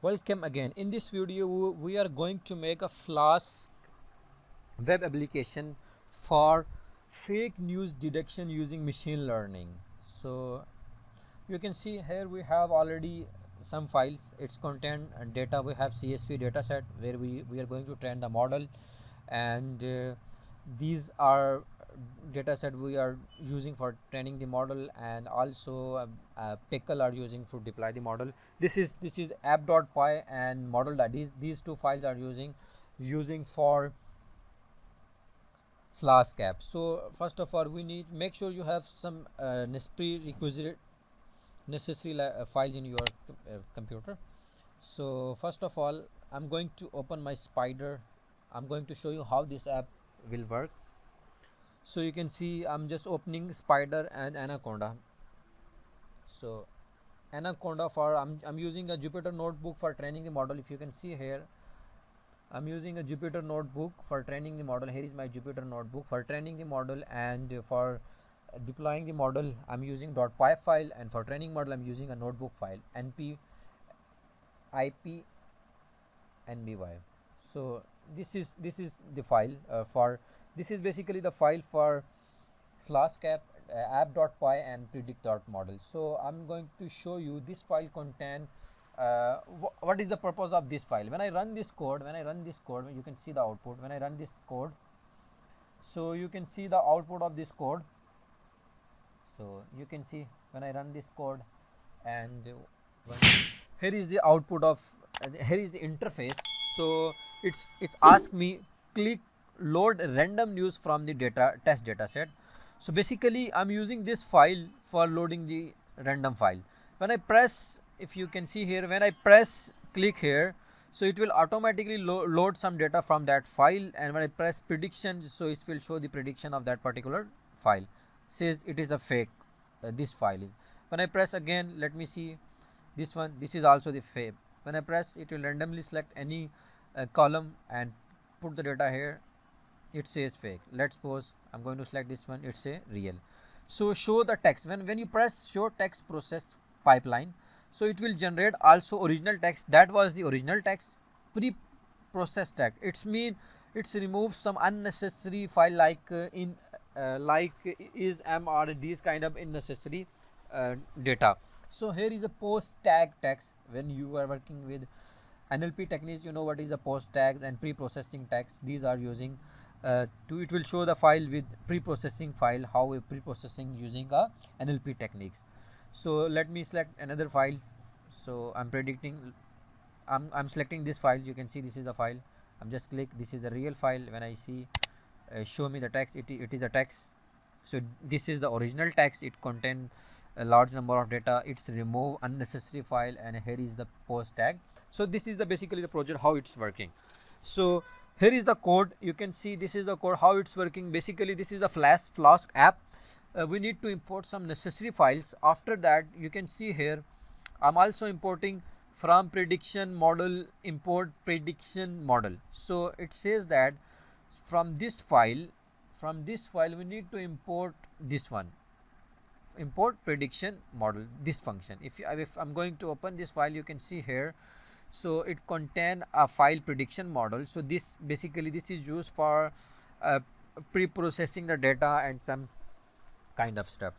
Welcome again. In this video we are going to make a Flask web application for fake news detection using machine learning. So you can see here we have already some files. It's contain data. We have CSV dataset where we are going to train the model, and these are dataset we are using for training the model, and also pickle are using to deploy the model. This is app.py and model.d. These two files are using for Flask app. So first of all, we need make sure you have some prerequisite necessary files in your computer. So first of all, I'm going to open my Spider. I'm going to show you how this app will work. So you can see I'm just opening Spider and Anaconda. So Anaconda for I'm using a Jupyter notebook for training the model. If you can see here, I'm using a Jupyter notebook for training the model. Here is my Jupyter notebook for training the model, and for deploying the model I'm using .py file, and for training model I'm using a notebook file np ip nby. So this is the file for this is basically the file for Flask app app.py and predict.model. So I'm going to show you this file contain what is the purpose of this file. When I run this code, you can see the output. When I run this code, so you can see the output of this code. So you can see when I run this code, and here is the output of here is the interface. So it's asked me click load random news from the test dataset. So basically I'm using this file for loading the random file. When I press, if you can see here, when I press click here, so it will automatically load some data from that file, and when I press prediction, so it will show the prediction of that particular file. Says it is a fake, this file is. When I press again, let me see this one, this is also the fake. When I press, it will randomly select any column and put the data here. It says fake. Let's suppose I'm going to select this one, it's a real. So show the text. When you press show text process pipeline, so it will generate also original text. That was the original text. Pre-processed text, it's mean it's removes some unnecessary file like like is or these kind of unnecessary data. So here is a post tag text. When you are working with NLP techniques, you know what is the post tags and pre-processing text. These are using it will show the file with pre-processing file, how we pre-processing using NLP techniques. So let me select another file. So I'm predicting, I'm selecting this file. You can see this is the file. I'm just click, this is the real file. When I see show me the text, it is a text. So this is the original text. It contains a large number of data. It's remove unnecessary file, and here is the post tag. So this is the basically the project how it's working. So here is the code. You can see this is the code how it's working. Basically this is the Flask app. We need to import some necessary files. After that, you can see here I'm also importing from prediction model, import prediction model. So it says that from this file we need to import this one, import prediction model, this function. If I'm going to open this file, you can see here, so it contain a file prediction model. So this basically this is used for pre-processing the data and some kind of stuff.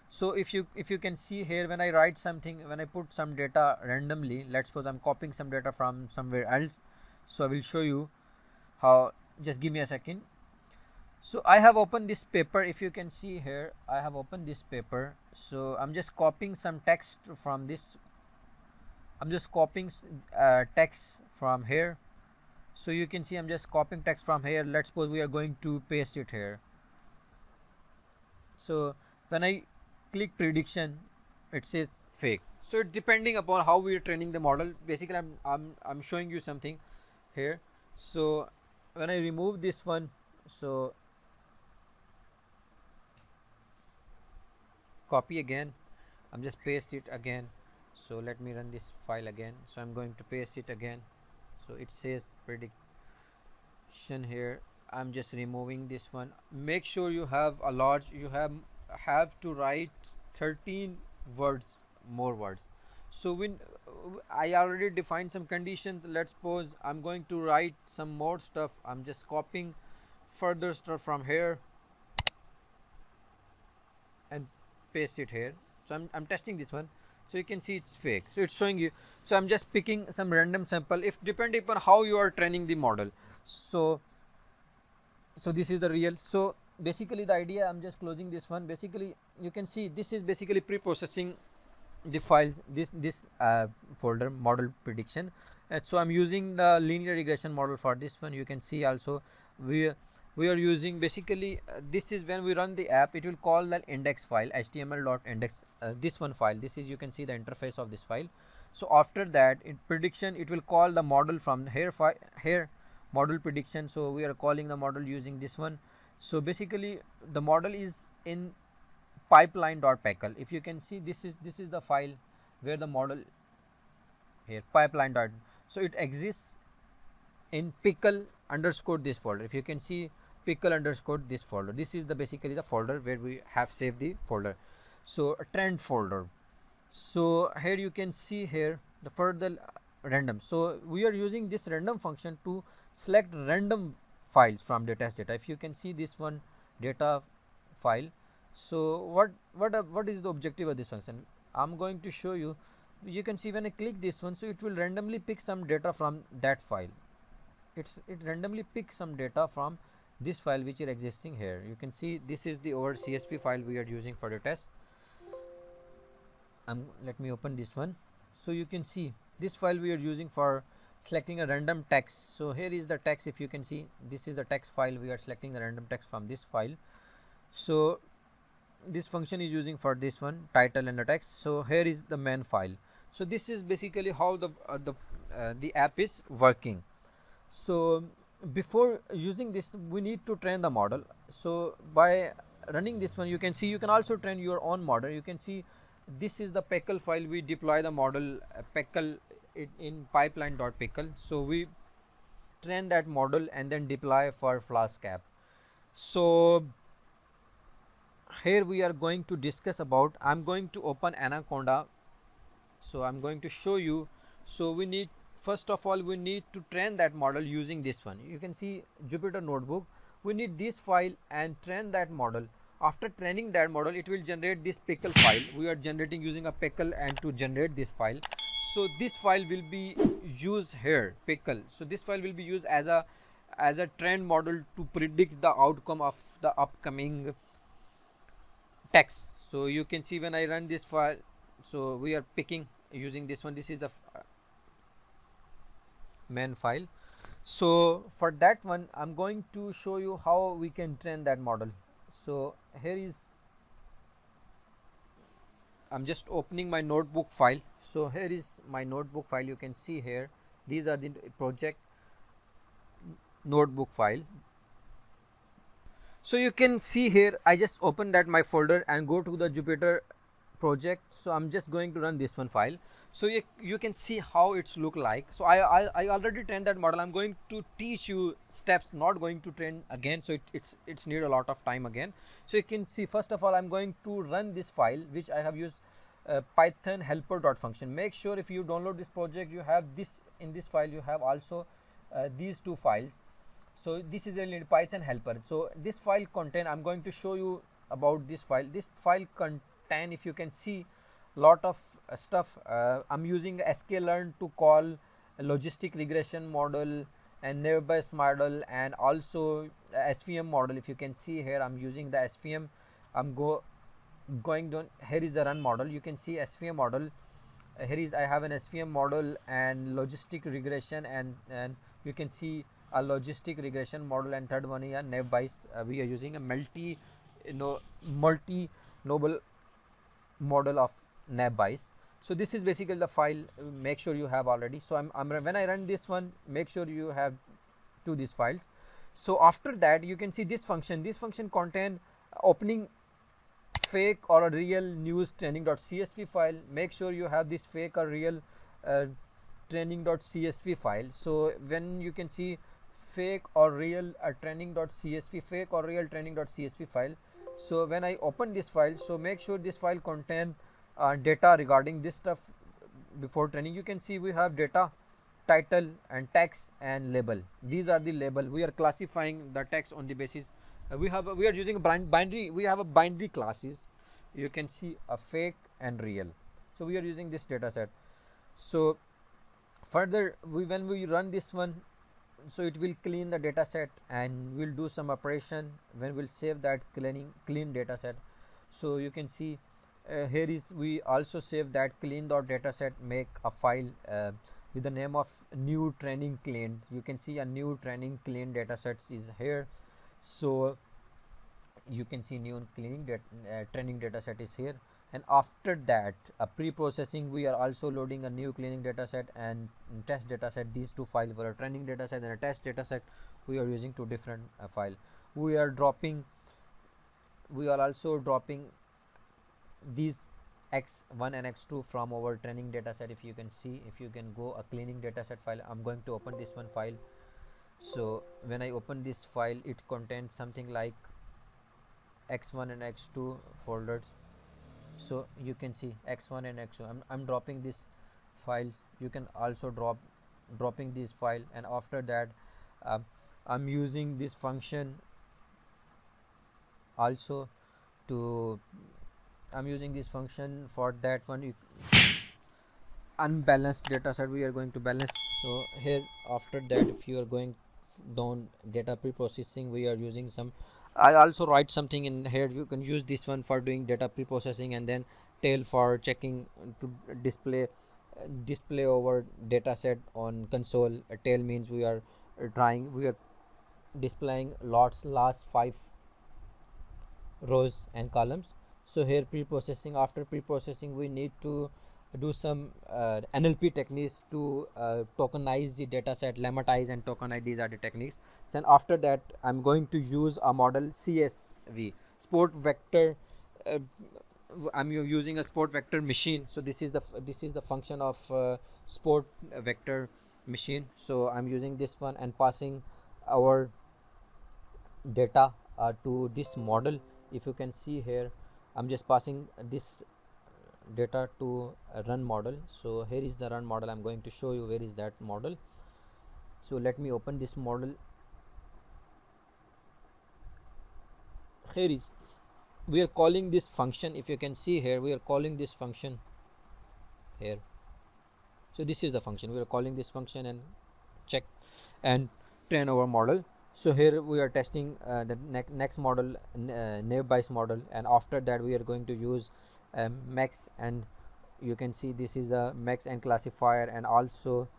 So if you can see here, when I write something, when I put some data randomly, let's suppose I'm copying some data from somewhere else. So I will show you how, just give me a second. So I have opened this paper. If you can see here, I have opened this paper. So I'm just copying some text from this. I'm just copying text from here. So you can see I'm just copying text from here. Let's suppose we are going to paste it here. So when I click prediction, it says fake. So depending upon how we are training the model, basically I'm showing you something here. So when I remove this one, so copy again, I'm just paste it again. So let me run this file again. So I'm going to paste it again. So it says prediction here. I'm just removing this one. Make sure you have a large, you have to write 13 words, more words. So when I already defined some conditions. Let's suppose I'm going to write some more stuff. I'm just copying further stuff from here and paste it here. So I'm testing this one. So you can see it's fake, so it's showing you. So I'm just picking some random sample, if depending upon how you are training the model. So this is the real. So basically the idea, I'm just closing this one. Basically you can see this is basically pre-processing the files, this folder model prediction. So I'm using the linear regression model for this one. You can see also we are using basically this is when we run the app, it will call the index file, html.index, this one file. This is, you can see the interface of this file. So after that, in prediction, it will call the model from here model prediction. So we are calling the model using this one. So basically the model is in pipeline.pickle. If you can see, this is the file where the model here pipeline dot. So it exists in pickle underscore this folder. If you can see pickle underscore this folder, this is the basically the folder where we have saved the folder. So a trend folder. So here you can see here the further random. So we are using this random function to select random files from the test data. If you can see this one data file. So what is the objective of this function? I'm going to show you. You can see when I click this one, so it will randomly pick some data from that file. It randomly picks some data from this file which is existing here. You can see this is the over CSV file we are using for the test. Let me open this one. So you can see this file we are using for selecting a random text. So here is the text. If you can see, this is the text file. We are selecting the random text from this file. So this function is using for this one, title and the text. So here is the main file. So this is basically how the app is working. So before using this, we need to train the model. So by running this one, you can see you can also train your own model. You can see this is the pickle file. We deploy the model pickle in pipeline.pickle. So we train that model and then deploy for Flask app. So here we are going to discuss about, I'm going to open Anaconda. So I'm going to show you. So we need, first of all, we need to train that model using this one. You can see Jupyter Notebook. We need this file and train that model. After training that model, it will generate this pickle file. We are generating using a pickle and to generate this file. So this file will be used here, pickle. So this file will be used as a trained model to predict the outcome of the upcoming text. So you can see when I run this file, so we are picking using this one. This is the main file. So for that one, I'm going to show you how we can train that model. So here is, I'm just opening my notebook file. So here is my notebook file. You can see here, these are the project notebook file. So you can see here, I just open that my folder and go to the Jupyter project. So I'm just going to run this one file. So you can see how it's look like. So I already trained that model. I'm going to teach you steps, not going to train again. So it's need a lot of time again. So you can see, first of all, I'm going to run this file which I have used Python helper.function. Make sure if you download this project, you have this in this file. You have also these two files. So this is a Python helper. So this file contain, I'm going to show you about this file. This file contain, if you can see, lot of stuff. I'm using sklearn to call a logistic regression model and naive Bayes model and also SVM model. If you can see here, I'm using the SVM. I'm going down. Here is the run model. You can see SVM model. Here is, I have an SVM model and logistic regression, and you can see a logistic regression model, and third one is a naive Bayes. We are using a multi noble model of naive Bayes. So this is basically the file. Make sure you have already. So when I run this one, make sure you have these files. So after that, you can see this function. This function contain opening fake or a real news training.csv file. Make sure you have this fake or real training.csv file. So when you can see fake or real training.csv, fake or real training.csv file. So when I open this file, so make sure this file contain data regarding this stuff. before training, you can see we have data, title and text and label. These are the label. We are classifying the text on the basis, we are using a binary, we have a binary classes. You can see a fake and real, so we are using this data set. So further, when we run this one, so it will clean the data set and we'll do some operation when we'll save that clean data set. So you can see here is, we also save that clean.dataset, make a file with the name of new training cleaned. You can see a new training clean datasets is here. So you can see new training dataset is here, and after that pre-processing, we are also loading a new cleaning dataset and test dataset. These two files for a training dataset and a test dataset, we are using two different file. We are also dropping these x1 and x2 from our training dataset. If you can see, if you can go a cleaning dataset file, I'm going to open this one file. So when I open this file, it contains something like x1 and x2 folders. So you can see x1 and x2. I'm dropping these files. You can also dropping this file, and after that I'm using this function also to I'm using this function for that one. Unbalanced data set, we are going to balance. So here, after that, if you are going down data pre-processing, we are using some, I also write something in here. You can use this one for doing data pre-processing, and then tail for checking to display our data set on console. Tail means we are displaying last 5 rows and columns. So here pre-processing, after pre-processing, we need to do some NLP techniques to tokenize the dataset, lemmatize and tokenize. These are the techniques. Then after that, I'm going to use a model CSV, sport vector. I'm using a sport vector machine. So this is the function of sport vector machine. So I'm using this one and passing our data to this model. If you can see here, I'm just passing this data to a run model. So here is the run model. I'm going to show you where is that model. So let me open this model. Here is, we are calling this function. If you can see here, we are calling this function here. So this is the function. We are calling this function and check and train our model. So here we are testing the next model, naive Bayes model, and after that we are going to use max, and you can see this is a max and classifier, and also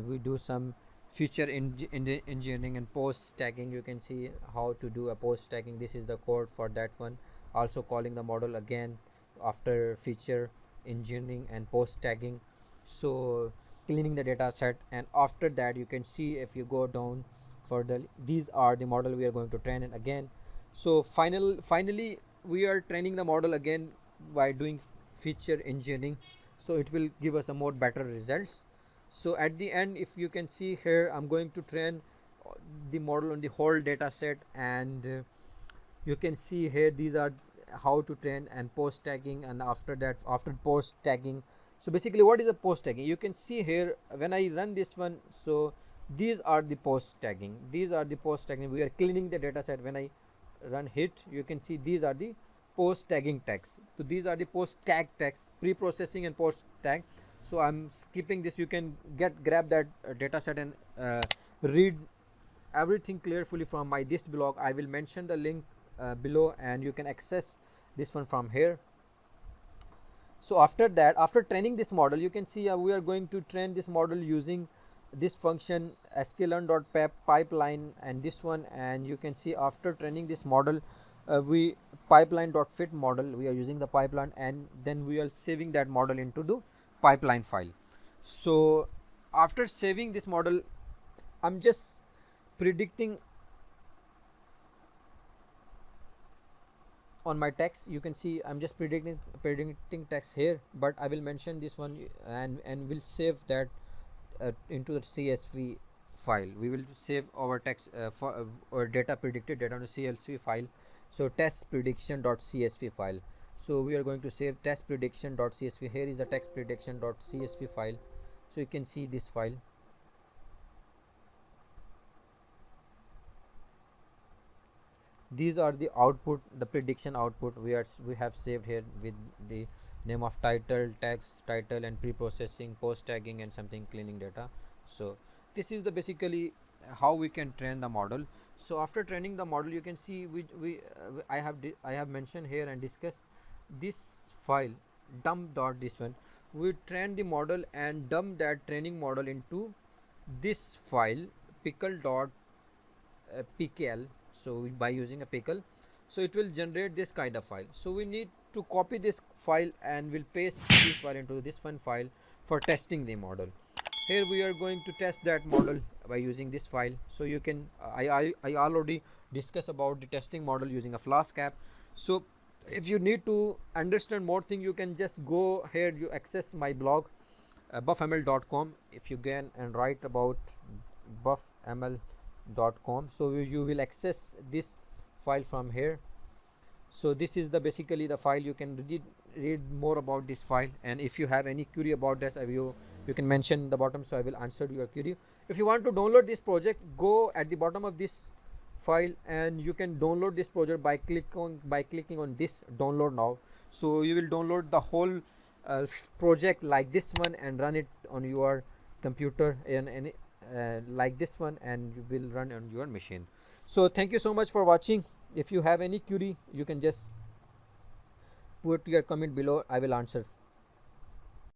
we do some feature engineering and post tagging. You can see how to do a post tagging. This is the code for that one. Also calling the model again after feature engineering and post tagging. So cleaning the data set, and after that you can see, if you go down further, these are the model we are going to train. And again, so finally we are training the model again by doing feature engineering, so it will give us a more better results. So at the end, if you can see here, I'm going to train the model on the whole data set, and you can see here these are how to train and post tagging. And after that, after post tagging, so basically what is the post tagging? You can see here when I run this one, so these are the post tagging. We are cleaning the data set. When I run hit, you can see these are the post tagging tags. So these are the post tag tags, pre-processing and post tag. So I'm skipping this. You can grab that data set and read everything carefully from my this blog. I will mention the link below, and you can access this one from here. So after that, after training this model, you can see we are going to train this model using this function sklearn.pip pipeline and this one. And you can see after training this model, we pipeline.fit model, we are using the pipeline, and then we are saving that model into the pipeline file. So after saving this model, I'm just predicting on my text. You can see I'm just predicting text here, but I will mention this one, and we'll save that into the CSV file. We will save our text or data predicted data on the CSV file. So test prediction.csv file. So we are going to save test prediction.csv. Here is the text prediction.csv file. So you can see this file. These are the output, the prediction output we have saved here with the name of title, text, title, and pre-processing, post tagging, and something cleaning data. So this is the basically how we can train the model. So after training the model, you can see I have mentioned here and discussed this file dump.this one. We train the model and dump that training model into this file pickle.pkl. So by using a pickle, so it will generate this kind of file. So we need to copy this file and we'll paste this file into this one file for testing the model. Here we are going to test that model by using this file. So you can I already discussed about the testing model using a Flask app. So if you need to understand more thing, you can just go here, you access my blog buffml.com. if you can and write about buffml.com, so you will access this file from here. So this is the basically the file. You can read more about this file, and if you have any query about that, you can mention in the bottom, so I will answer your query. If you want to download this project, go at the bottom of this file and you can download this project by clicking on this download now. So you will download the whole project like this one and run it on your computer and like this one, and you will run on your machine. So thank you so much for watching. If you have any query, you can just put your comment below, I will answer.